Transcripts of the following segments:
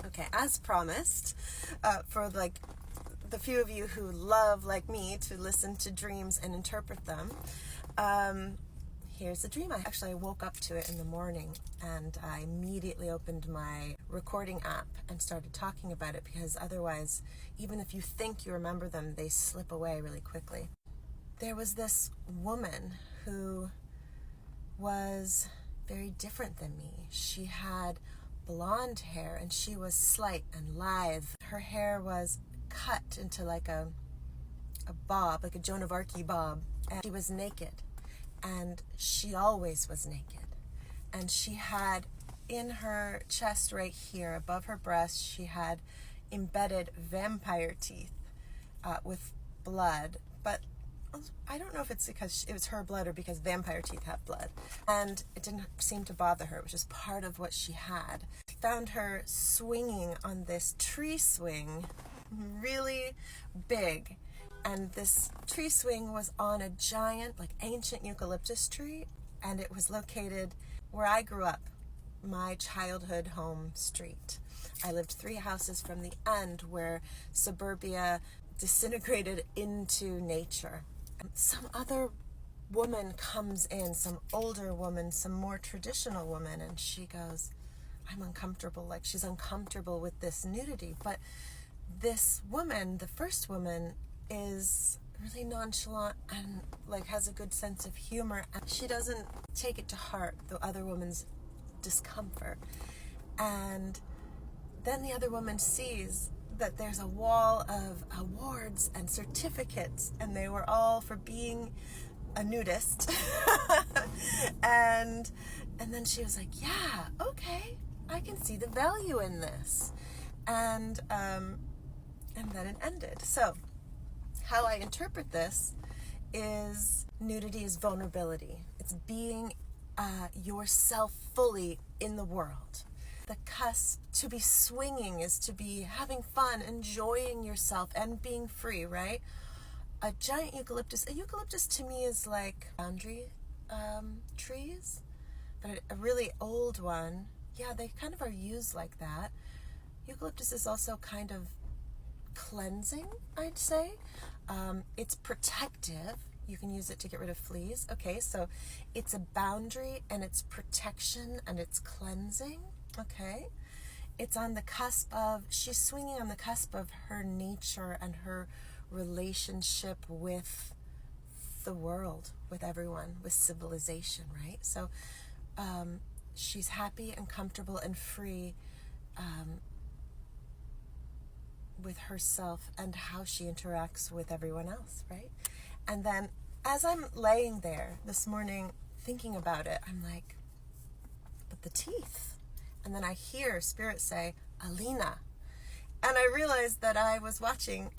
Okay, as promised, for like the few of you who love, like me, to listen to dreams and interpret them, here's a dream. I woke up to it in the morning and I immediately opened my recording app and started talking about it, because otherwise, even if you think you remember them, they slip away really quickly. There was this woman who was very different than me. She had blonde hair and she was slight and lithe. Her hair was cut into like a bob, like a Joan of Arc bob, and she was naked, and she always was naked. And she had in her chest right here above her breast, she had embedded vampire teeth with blood, but I don't know if it's because it was her blood or because vampire teeth have blood. And it didn't seem to bother her, which is part of what she had. Found her swinging on this tree swing, really big. And this tree swing was on a giant, like ancient eucalyptus tree. And it was located where I grew up, my childhood home street. I lived 3 houses from the end where suburbia disintegrated into nature. Some other woman comes in, some older woman, some more traditional woman, and she goes, I'm uncomfortable. Like, she's uncomfortable with this nudity. But this woman, the first woman, is really nonchalant and like has a good sense of humor, and she doesn't take it to heart, the other woman's discomfort. And then the other woman sees that there's a wall of awards and certificates, and they were all for being a nudist. and then she was like, yeah, okay, I can see the value in this. And then it ended. So how I interpret this is nudity is vulnerability. It's being yourself fully in the world. The cusp, to be swinging, is to be having fun, enjoying yourself, and being free, right? A giant eucalyptus to me is like boundary trees, but a really old one, yeah, they kind of are used like that. Eucalyptus is also kind of cleansing, I'd say. It's protective. You can use it to get rid of fleas. Okay, so it's a boundary, and it's protection, and it's cleansing. Okay, it's on the cusp of, she's swinging on the cusp of her nature and her relationship with the world, with everyone, with civilization, right? So she's happy and comfortable and free with herself and how she interacts with everyone else, right? And then as I'm laying there this morning thinking about it, I'm like, but the teeth. And then I hear Spirit say, Alina. And I realized that I was watching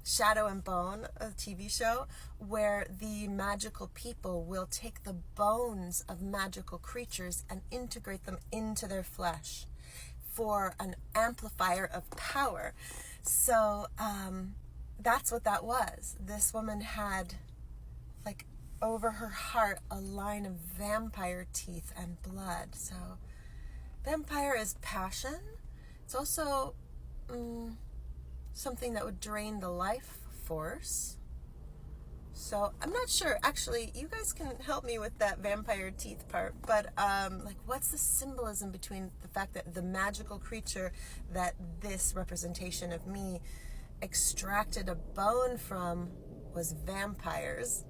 Shadow and Bone, a TV show, where the magical people will take the bones of magical creatures and integrate them into their flesh for an amplifier of power. So that's what that was. This woman had, like, over her heart, a line of vampire teeth and blood. So vampire is passion. It's also something that would drain the life force. So I'm not sure. Actually, you guys can help me with that vampire teeth part. But like, what's the symbolism between the fact that the magical creature that this representation of me extracted a bone from was vampires?